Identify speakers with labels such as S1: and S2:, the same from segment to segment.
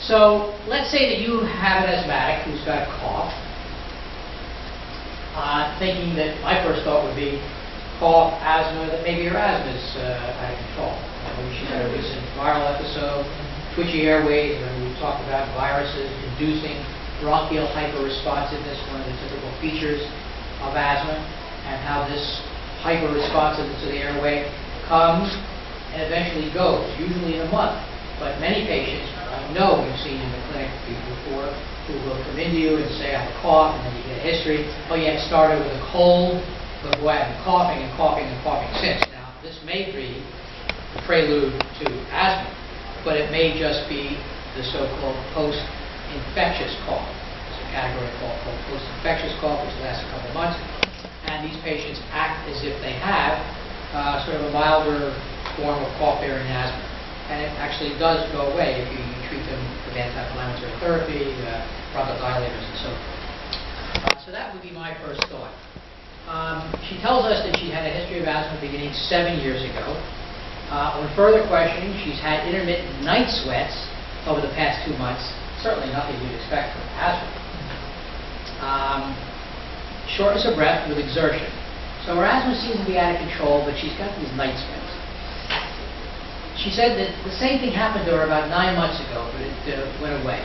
S1: So let's say that you have an asthmatic who's got a cough, thinking that my first thought would be cough, asthma, that maybe your asthma is out of control. Maybe she's had a recent viral episode, twitchy airways, and we talked about viruses inducing bronchial hyperresponsiveness, one of the typical features of asthma, and how this hyperresponsiveness to the airway comes and eventually goes, usually in a month. But many patients, I know we've seen in the clinic before, who will come into you and say, I have a cough, and then you get a history. Oh yeah, it started with a cold, but boy, I've been coughing and coughing and coughing since. Now, this may be the prelude to asthma, but it may just be the so-called post-infectious cough. There's a category called post-infectious cough, which lasts a couple of months, and these patients act as if they have sort of a milder form of cough-bearing asthma. And it actually does go away if you treat them with anti-inflammatory therapy, bronchodilators, and so forth. So that would be my first thought. She tells us that she had a history of asthma beginning 7 years ago. On further questioning, she's had intermittent night sweats over the past 2 months. Certainly nothing you'd expect from asthma. Shortness of breath with exertion. So her asthma seems to be out of control, but she's got these night sweats. She said that the same thing happened to her about 9 months ago, but it went away.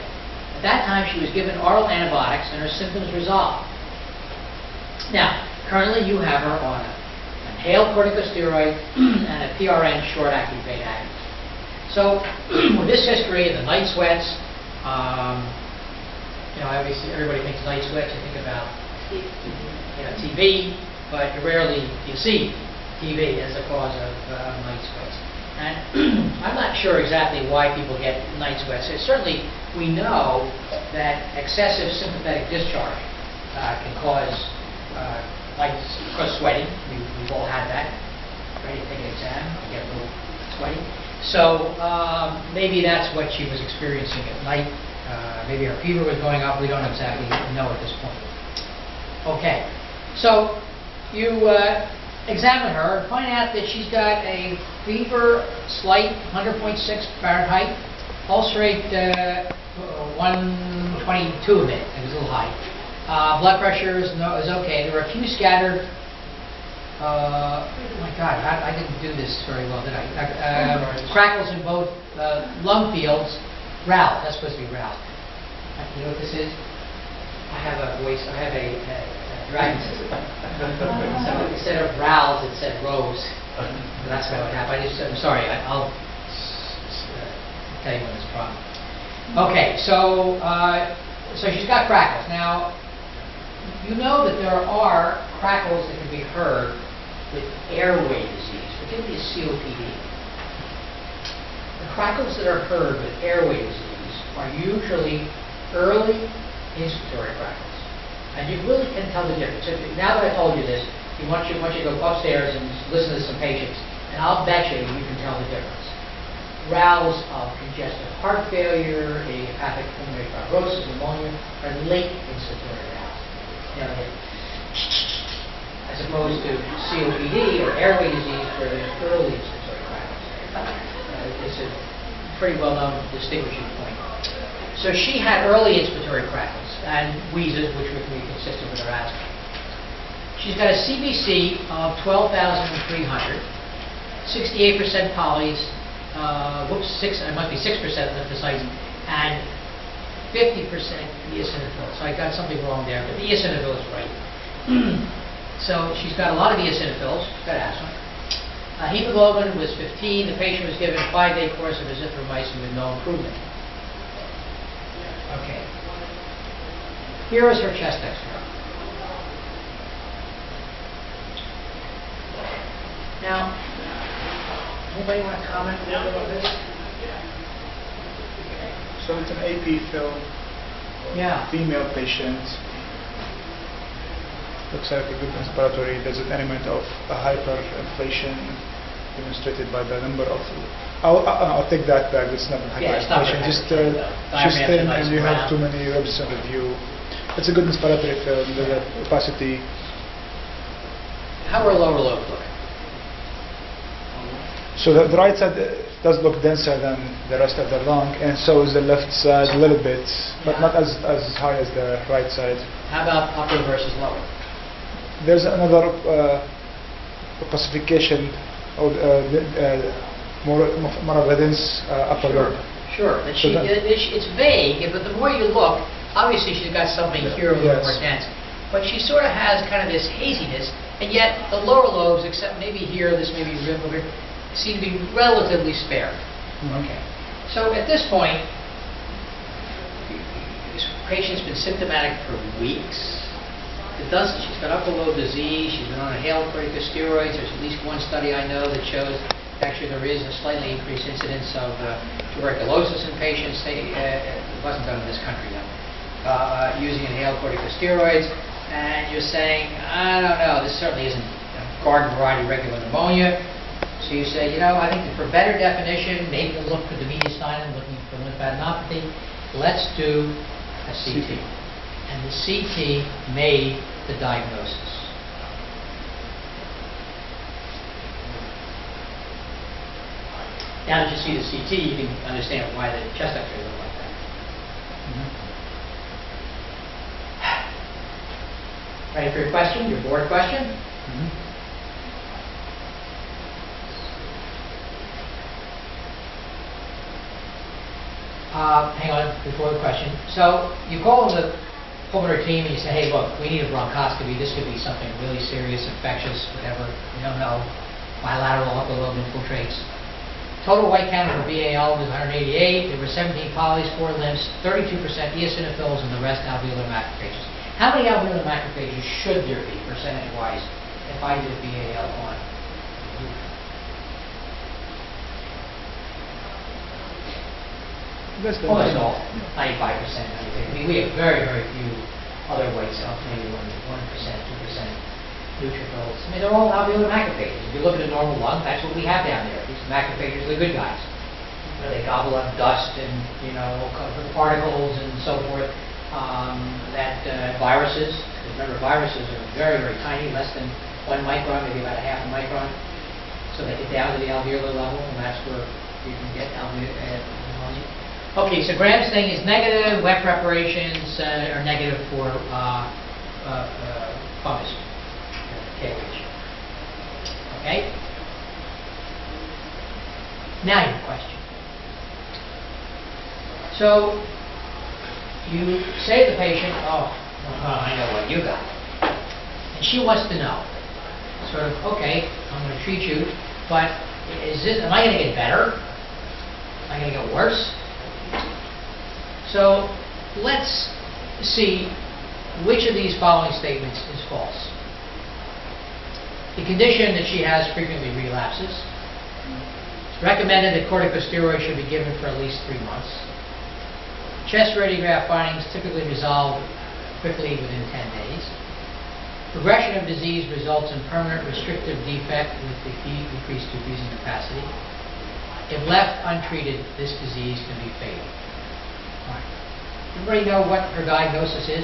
S1: At that time, she was given oral antibiotics, and her symptoms resolved. Now, currently you have her on an inhaled corticosteroid and a PRN short-acting beta agonist. So, with this history of the night sweats, obviously everybody thinks night sweats. You think about TB, but you rarely see TB as a cause of night sweats. And I'm not sure exactly why people get night sweats. Certainly, we know that excessive sympathetic discharge can cause sweating. We've all had that. Ready to take an exam, you get a little sweaty. So maybe that's what she was experiencing at night. Maybe her fever was going up. We don't exactly know at this point. Okay, so you examine her and find out that she's got a fever, slight 100.6 Fahrenheit, pulse rate 122 a minute. It was a little high. Blood pressure is okay. There were a few scattered. Oh my God, I didn't do this very well, did I? Crackles in both lung fields. Ralph, that's supposed to be Ralph. You know what this is? I have a voice. I have a dragon system. So instead of Ralphs, it said Rose. So that's what happened. I'm sorry. I'll tell you when this problem. Okay, so she's got crackles. Now, you know that there are crackles that can be heard with airway disease, particularly COPD. The crackles that are heard with airway disease are usually early inspiratory crackles. And you really can tell the difference. Now that I told you this, I want you to go upstairs and listen to some patients, and I'll bet you can tell the difference. Rows of congestive heart failure, idiopathic pulmonary fibrosis, pneumonia are late inspiratory rows. As opposed to COPD or airway disease where there's early inspiratory crackles. It's a pretty well-known distinguishing point. So she had early inspiratory crackles and wheezes, which would be consistent with her asthma. She's got a CBC of 12,300, 68% polys, it must be 6% lymphocytes, and 50% eosinophils. So I got something wrong there, but the eosinophil is right. So she's got a lot of eosinophils, she's got asthma. Hemoglobin was 15. The patient was given a 5-day course of azithromycin with no improvement. Okay. Here is her chest X-ray. Now, anybody want to comment a little bit on this?
S2: So it's an AP film.
S1: Yeah.
S2: Female patient. Looks like a good inspiratory. There's an element of a hyperinflation demonstrated by the number of. I'll take that back. It's not a hyperinflation. Just she's thin and you have too many ribs on the view. It's a good inspiratory film. The opacity.
S1: How are lower lobes looking?
S2: So the right side. does look denser than the rest of the lung, and so is the left side a little bit, but not as high as the right side.
S1: How about upper versus lower?
S2: There's another classification of more of a dense upper lobe.
S1: Sure, but it's vague, but the more you look, obviously she's got something here a little more dense. But she sort of has kind of this haziness, and yet the lower lobes, except maybe here, this maybe rim over here, seem to be relatively spared. Okay. So at this point, this patient's been symptomatic for weeks. She's got upper lobe disease, she's been on inhaled corticosteroids. There's at least one study I know that shows actually there is a slightly increased incidence of tuberculosis in patients. It wasn't done in this country though. Using inhaled corticosteroids, and you're saying, I don't know, this certainly isn't garden variety regular pneumonia. So you say, I think that for better definition, maybe to look for the mediastinum, looking for lymphadenopathy, let's do a CT. And the CT made the diagnosis. Now that you see the CT, you can understand why the chest X-ray looked like that. Ready for your question, your board question? Hang on, before the question. So you call the pulmonary team and you say, hey, look, we need a bronchoscopy. This could be something really serious, infectious, whatever. We don't know. Bilateral upper lobe infiltrates. Total white count for BAL was 188. There were 17 polys, 4 lymphs, 32% eosinophils, and the rest alveolar macrophages. How many alveolar macrophages should there be, percentage-wise, if I did BAL on? Almost all, 95%. I mean, we have very, very few other white cells, maybe 1%, 2% neutrophils. I mean, they're all alveolar macrophages. If you look at a normal lung, that's what we have down there. These macrophages are the good guys. They gobble up dust and, particles and so forth. Viruses, remember viruses are very, very tiny, less than 1 micron, maybe about a half a micron. So they get down to the alveolar level, and that's where you can get pneumonia. Okay, so Graham's thing is negative. Wet preparations are negative for fungus. Okay? Now your question. So, you say to the patient, I know what you got. And she wants to know, sort of, okay, I'm going to treat you, but am I going to get better? Am I going to get worse? So, let's see which of these following statements is false. The condition that she has frequently relapses. It's recommended that corticosteroids should be given for at least 3 months. Chest radiograph findings typically resolve quickly within 10 days. Progression of disease results in permanent restrictive defect with decreased diffusing capacity. If left untreated, this disease can be fatal. Right. Everybody know what her diagnosis is?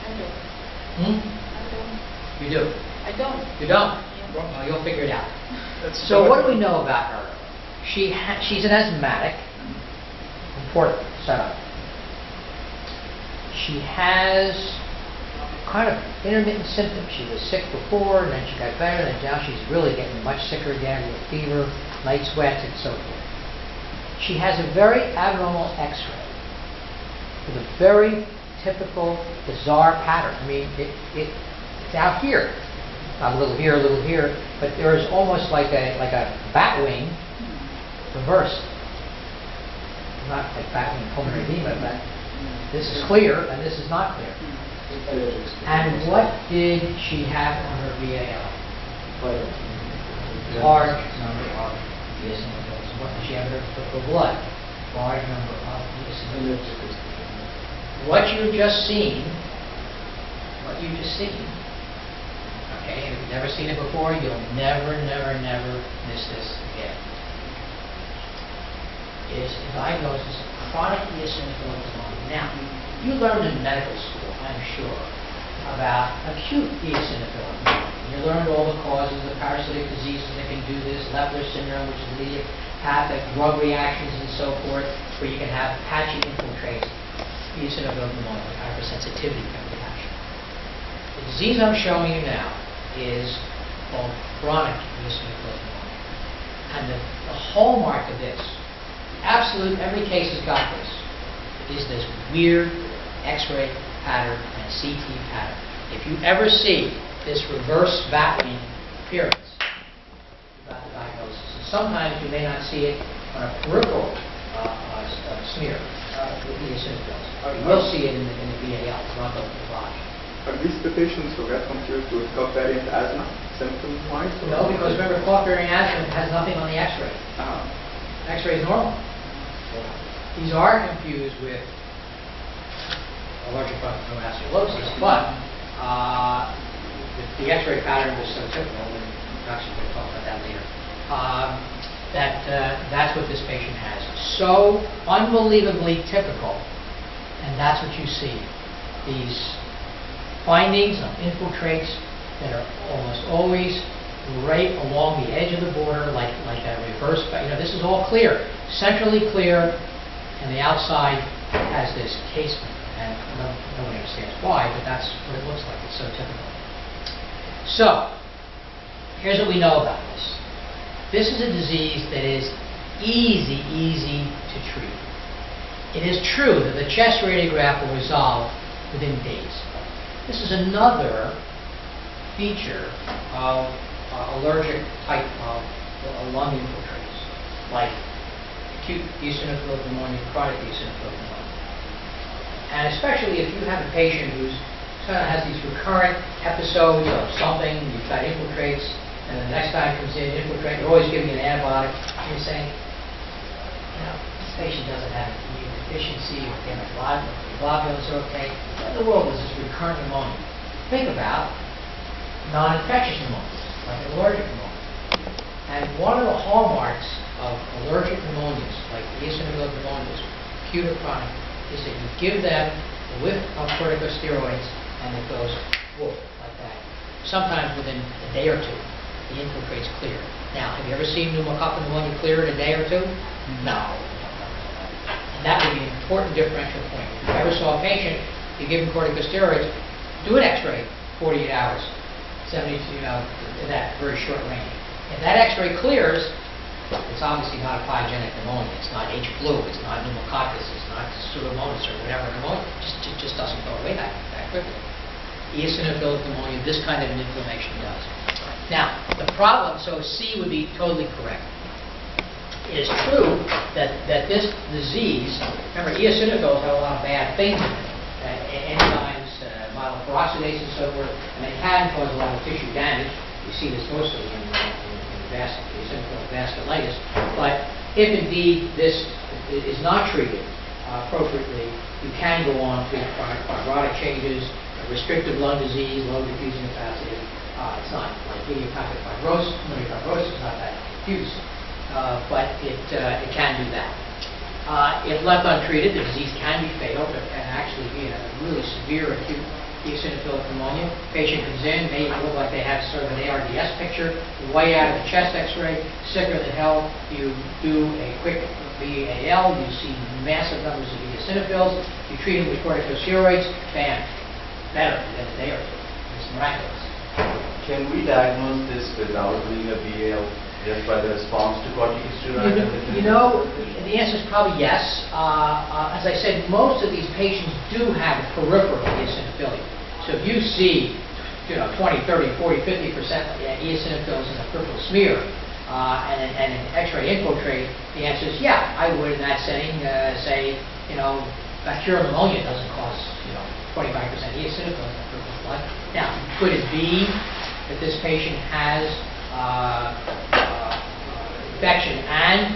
S3: I don't. I don't.
S1: You do?
S3: I don't.
S1: You don't?
S3: Yeah.
S1: Well, you'll figure it out. So what do we know about her? She's an asthmatic. Important setup. She has kind of intermittent symptoms. She was sick before, and then she got better, and now she's really getting much sicker again with fever, night sweats, and so forth. She has a very abnormal X-ray with a very typical, bizarre pattern. I mean, it's out here, a little here, but there is almost like a bat wing reversed. Not like bat wing pulmonary edema, but this is clear and this is not clear. And what did she have on her BAL? Large number of eosinophils. What did she have in her blood? Large number of eosinophils. What you've just seen, okay, and if you've never seen it before, you'll never miss this again, is a diagnosis of chronic eosinophilic pneumonia. Now, you learned in medical school, I'm sure, about acute eosinophilic pneumonia. You learned all the causes, the parasitic diseases that can do this, Lepler syndrome, which is idiopathic, drug reactions and so forth, where you can have patchy infiltrates, eosinophilic pneumonia, hypersensitivity kind of reaction. The disease I'm showing you now is called chronic eosinophilic pneumonia. And the hallmark of this, every case has got this, is this weird X-ray pattern and CT pattern. If you ever see this reverse battling appearance, you've got the diagnosis. And sometimes you may not see it on a peripheral smear with eosinophils. You will see it in the BAL, bronchial lavage.
S4: Are these the patients who get confused with cough variant asthma symptom-wise?
S1: No, because remember, cough variant asthma has nothing on the X-ray. X-ray is normal. These are confused with allergic bronchial ascilosis, but the X-ray pattern was so typical, and actually we'll talk about that later, that's what this patient has. So unbelievably typical, and that's what you see. These findings of infiltrates that are almost always right along the edge of the border, like a reverse, this is all clear, centrally clear, and the outside has this casement, and nobody understands why, but that's what it looks like. It's so typical. So, here's what we know about this. This is a disease that is easy to treat. It is true that the chest radiograph will resolve within days. This is another feature of allergic type of lung infiltrates, like acute eosinophilic pneumonia, chronic eosinophilic pneumonia. And especially if you have a patient who's kind of has these recurrent episodes of something, you've got infiltrates, and the next time it comes in, infiltrate, you're always giving an antibiotic, and you're saying, this patient doesn't have an immune deficiency, or globules are okay. What in the world is this recurrent pneumonia? Think about non-infectious pneumonia, like allergic pneumonia. And one of the hallmarks of allergic pneumonias, like eosinophilic pneumonias, acute or chronic, is that you give them a whiff of corticosteroids and it goes whoop, like that. Sometimes within a day or two, the infiltrate's clear. Now, have you ever seen pneumococcal pneumonia clear in a day or two? No. And that would be an important differential point. If you ever saw a patient, you give him corticosteroids, do an X-ray, 48 hours, 72, in that very short range. If that X-ray clears, it's obviously not a pyogenic pneumonia. It's not H. flu. It's not pneumococcus. It's not pseudomonas or whatever pneumonia. It just doesn't go away that quickly. Eosinophilic pneumonia, this kind of an inflammation does. Now, the problem, so C would be totally correct. It is true that this disease, remember, eosinophils have a lot of bad things in it, enzymes, myeloperoxidase and so forth, and they can cause a lot of tissue damage. You see this mostly in eosinophilic vasculitis. But if indeed this is not treated appropriately, you can go on to chronic fibrotic changes, restrictive lung disease, low diffusing capacity. It's not like idiopathic fibrosis. Pulmonary fibrosis is not that diffuse, but it can do that. If left untreated, the disease can be fatal and actually be a really severe acute eosinophilic pneumonia. Patient comes in, may look like they have sort of an ARDS picture, way out of the chest X-ray, sicker than hell. You do a quick BAL, you see massive numbers of eosinophils, you treat them with corticosteroids, bam, better within a day or two. It's miraculous.
S4: Can we diagnose this without doing a BAL, just by the response to corticosteroids?
S1: The answer is probably yes. As I said, most of these patients do have peripheral eosinophilia. So if you see 20, 30, 40, 50% eosinophils in a peripheral smear and an X-ray infiltrate, the answer is yeah, I would in that setting say, bacterial pneumonia doesn't cause 25% eosinophils in the peripheral blood. Now, could it be that this patient has infection and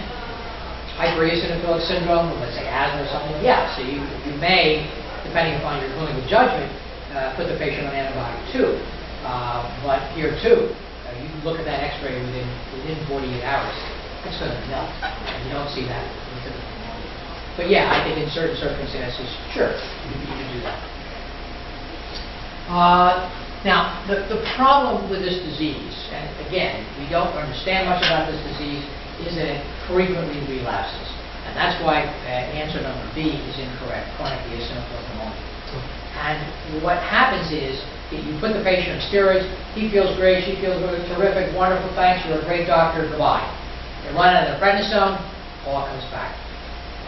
S1: hypereosinophilic syndrome, let's say asthma or something? Yeah, so you may, depending upon your clinical judgment, put the patient on antibiotic too. But here too, you look at that X-ray within 48 hours, it's going to melt, and you don't see that in typical pneumonia. But yeah, I think in certain circumstances, sure, you can do that. Now, the problem with this disease, and again, we don't understand much about this disease, is that it frequently relapses. And that's why answer number B is incorrect, chronic eosinophilic pneumonia. And what happens is, you put the patient on steroids, he feels great, she feels really terrific, wonderful, thanks, you're a great doctor, goodbye. They run out of the prednisone, all comes back.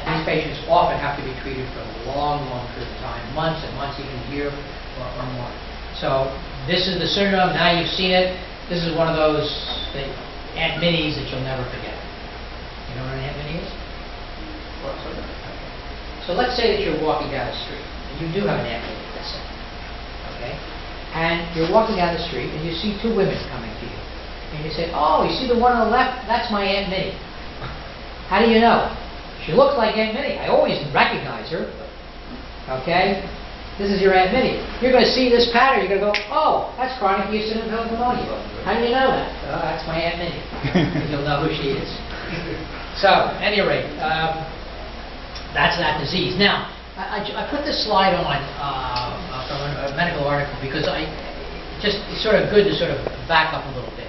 S1: And these patients often have to be treated for a long, long period of time, months and months, even a year or more. So this is the syndrome, now you've seen it. This is one of those Aunt Minnies that you'll never forget. You know what an Aunt Minnie is? So let's say that you're walking down the street, and you do have an Aunt Minnie, let's say. Okay? And you're walking down the street, and you see two women coming to you. And you say, oh, you see the one on the left? That's my Aunt Minnie. How do you know? She looks like Aunt Minnie. I always recognize her. Okay? This is your Aunt Minnie. You're going to see this pattern. You're going to go, oh, that's chronic eosinophilic pneumonia. How do you know that? Oh, that's my Aunt Minnie. You'll know who she is. So, at any rate, that's that disease. Now, I put this slide on from a medical article because it's sort of good to sort of back up a little bit.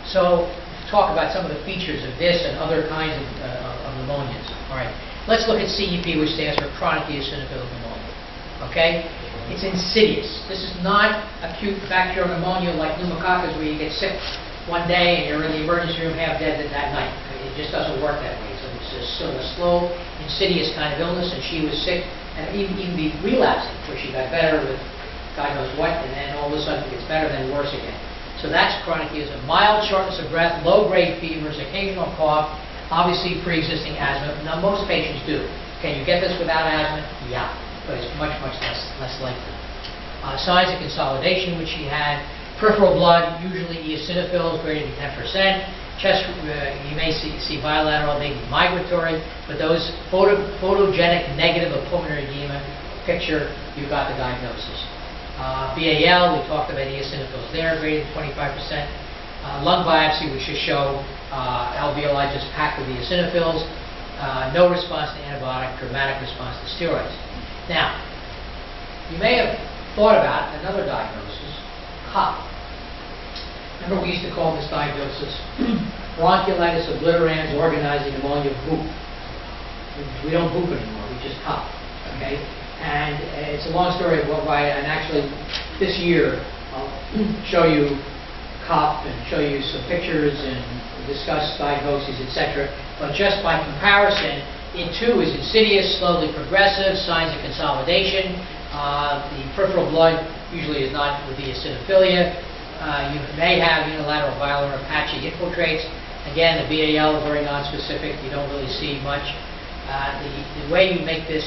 S1: So, talk about some of the features of this and other kinds of pneumonias. All right, let's look at CEP, which stands for chronic eosinophilic pneumonia. Okay, it's insidious. This is not acute bacterial pneumonia like pneumococcus, where you get sick one day and you're in the emergency room half dead that night. It just doesn't work that way. So it's sort of a slow, insidious kind of illness, and she was sick, and even be relapsing, where she got better with God knows what, and then all of a sudden it gets better, then worse again. So that's chronic eosinophilic. Mild shortness of breath, low-grade fevers, occasional cough, obviously pre-existing asthma. Now, most patients do. Can you get this without asthma? Yeah, but it's much, much less likely. Signs of consolidation, which she had. Peripheral blood, usually eosinophils, greater than 10%. Chest, you may see bilateral, maybe migratory, but those photogenic negative of pulmonary edema picture, you've got the diagnosis. BAL, we talked about eosinophils there, greater than 25%. Lung biopsy, which should show alveoli just packed with eosinophils. No response to antibiotic, dramatic response to steroids. Now, you may have thought about another diagnosis, cough. Remember, we used to call this diagnosis bronchiolitis obliterans organizing pneumonia boop. We don't boop anymore, we just cough. Okay? And it's a long story of why, and actually this year I'll show you cough and show you some pictures and discuss diagnoses, etc. But just by comparison, it too is insidious, slowly progressive, signs of consolidation. The peripheral blood usually is not with the eosinophilia. You may have unilateral viral or patchy infiltrates. Again, the BAL is very nonspecific. You don't really see much. The way you make this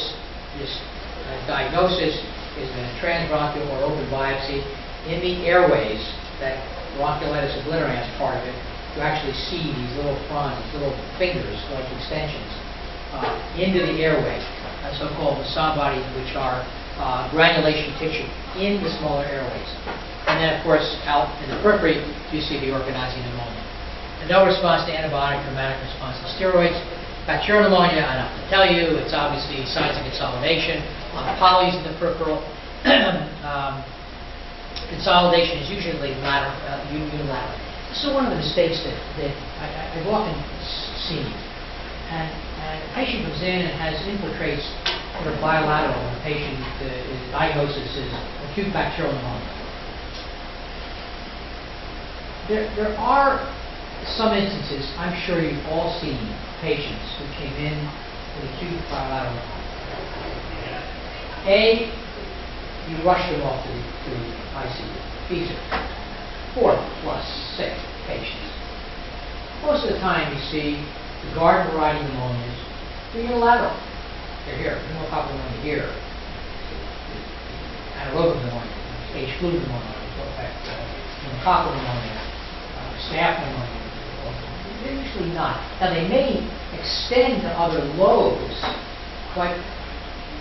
S1: diagnosis is in a transbronchial or open biopsy. In the airways, that bronchiolitis obliterans part of it, you actually see these little fronds, these little fingers, like extensions, into the airway, so-called Masson bodies, which are granulation tissue in the smaller airways. And then, of course, out in the periphery, you see the organizing pneumonia. And no response to antibiotic, dramatic response to steroids. Bacterial pneumonia, I don't have to tell you, it's obviously signs of consolidation. Polys in the peripheral. Consolidation is usually unilateral. This is one of the mistakes that I've often seen. And a patient comes in and has infiltrates that are bilateral, and the patient diagnosis is acute bacterial pneumonia. There are some instances, I'm sure you've all seen patients who came in with acute bilateral pneumonia. A, you rush them off to the ICU. These are 4 plus 6 patients. Most of the time you see the garden variety pneumonias, they're unilateral. They're here. Pneumococcal pneumonia here. Anaerobic pneumonia, stage flu pneumonia, pneumococcal pneumonia, staph pneumonia. They're usually not. Now they may extend to other lobes, but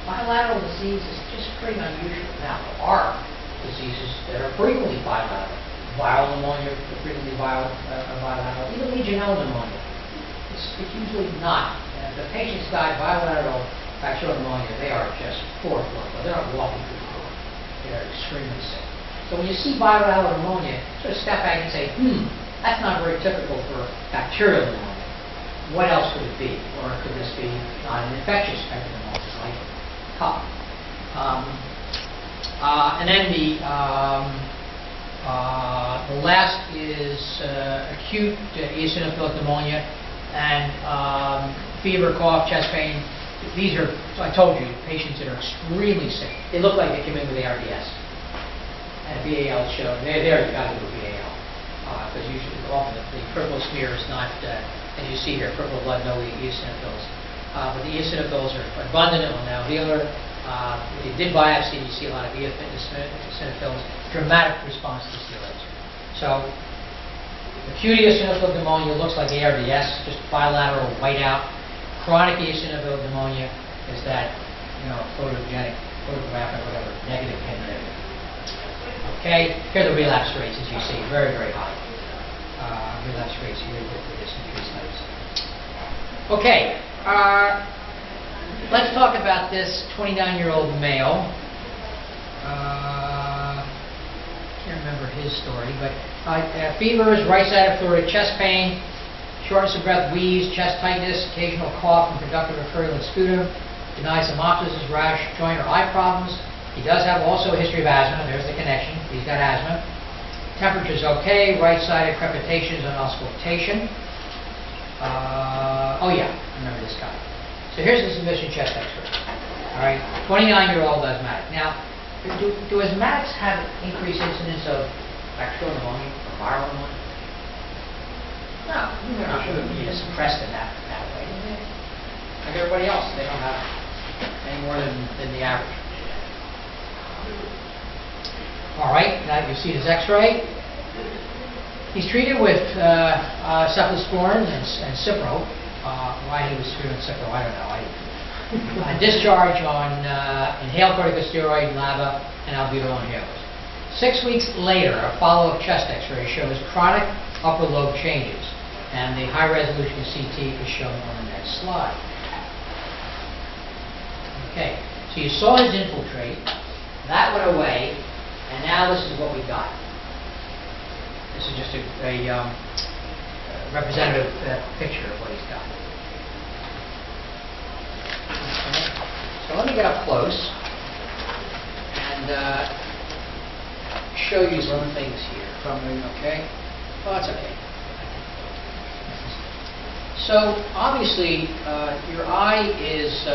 S1: bilateral disease is just pretty unusual. Now there are diseases that are frequently bilateral. Viral pneumonia, frequently bilateral. Even Legionella pneumonia. It's usually not. If the patient's got bilateral bacterial pneumonia, they are just poor. They're not walking through the door. They're extremely sick. So when you see viral pneumonia, sort of step back and say, that's not very typical for bacterial pneumonia. What else could it be? Or could this be not an infectious type of pneumonia, like cough? And then the last is acute eosinophilic pneumonia, and fever, cough, chest pain. These are, I told you, patients that are extremely sick. They look like they came in with ARDS. And BAL showed, there you've got to do BAL. Because usually, often the peripheral smear is not, as you see here, peripheral blood, no eosinophils. But the eosinophils are abundant and alveolar. If you did biopsy, you see a lot of eosinophils, dramatic response to steroids. So, acute eosinophilic pneumonia looks like ARDS, just bilateral whiteout. Chronic eosinophilic pneumonia is that, photographic or whatever, negative and negative. Okay, here are the relapse rates, as you see, very, very high. Relapse rates here with this increased types. Okay, let's talk about this 29-year-old male. Can't remember his story, but fevers, right-sided fluid, chest pain, shortness of breath, wheeze, chest tightness, occasional cough, and productive or virulent sputum. Denies hemoptysis, rash, joint or eye problems. He does have also a history of asthma. There's the connection. He's got asthma. Temperature's okay. Right-sided crepitations and auscultation. Oh yeah, I remember this guy. So here's the submission chest X-ray. All right, 29-year-old asthmatic. Now, do asthmatics have increased incidence of bacterial pneumonia or viral pneumonia? No, they're not suppressed in that way. Like everybody else, they don't have any more than the average. All right, now you've seen his X-ray. He's treated with cephalosporin and Cipro. Why he was treated with Cipro, I don't know. Discharge on inhaled corticosteroid, LABA, and albuterol inhalers. 6 weeks later, a follow-up chest X-ray shows chronic upper lobe changes, and the high-resolution CT is shown on the next slide. Okay, so you saw his infiltrate, that went away, and now this is what we got. This is just a representative picture of what he's got. Okay. So let me get up close and show you some things here. Okay? Oh, that's okay. So obviously, your eye is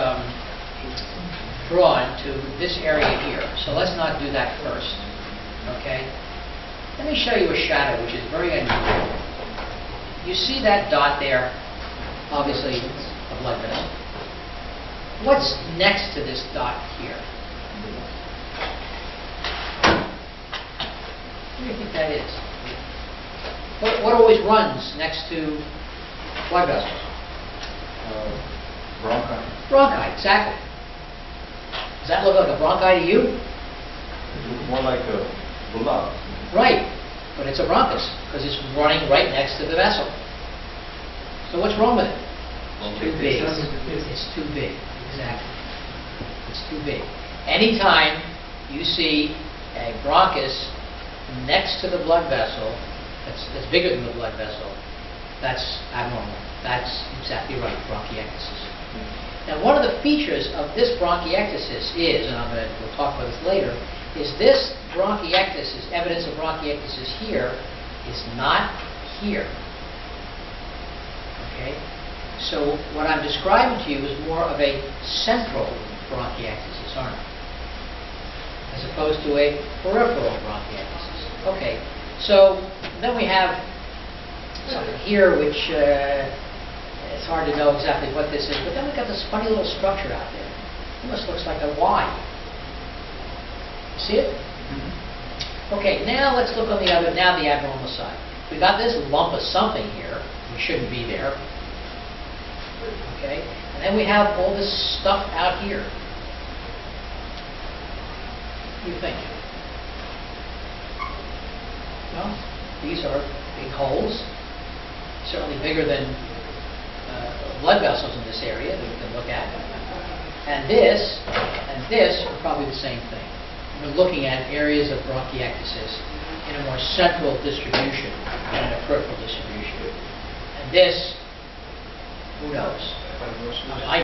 S1: drawn to this area here. So let's not do that first. Okay? Let me show you a shadow, which is very unusual. You see that dot there? Obviously, a blood vessel. What's next to this dot here? What do you think that is? What always runs next to blood vessels?
S4: Bronchi.
S1: Bronchi, exactly. Does that look like a bronchi to you?
S4: It looks more like a bulla.
S1: Right, but it's a bronchus because it's running right next to the vessel. So what's wrong with it? It's too big. It's too big. Exactly. It's too big. Anytime you see a bronchus next to the blood vessel that's bigger than the blood vessel, that's abnormal. That's exactly right, bronchiectasis. Now, one of the features of this bronchiectasis is, and we'll talk about this later, is this bronchiectasis, evidence of bronchiectasis here, is not here. Okay? So what I'm describing to you is more of a central bronchiectasis, aren't it? As opposed to a peripheral bronchiectasis. Okay, so then we have something here which it's hard to know exactly what this is, but then we've got this funny little structure out there. It almost looks like a Y. See it? Mm-hmm. Okay, now let's look on the abnormal side. We've got this lump of something here, which shouldn't be there. Okay, and then we have all this stuff out here. What do you think? Well, these are big holes, certainly bigger than blood vessels in this area that we can look at. And this are probably the same thing. we're looking at areas of bronchiectasis in a more central distribution than a peripheral distribution. And this, who knows? I mean,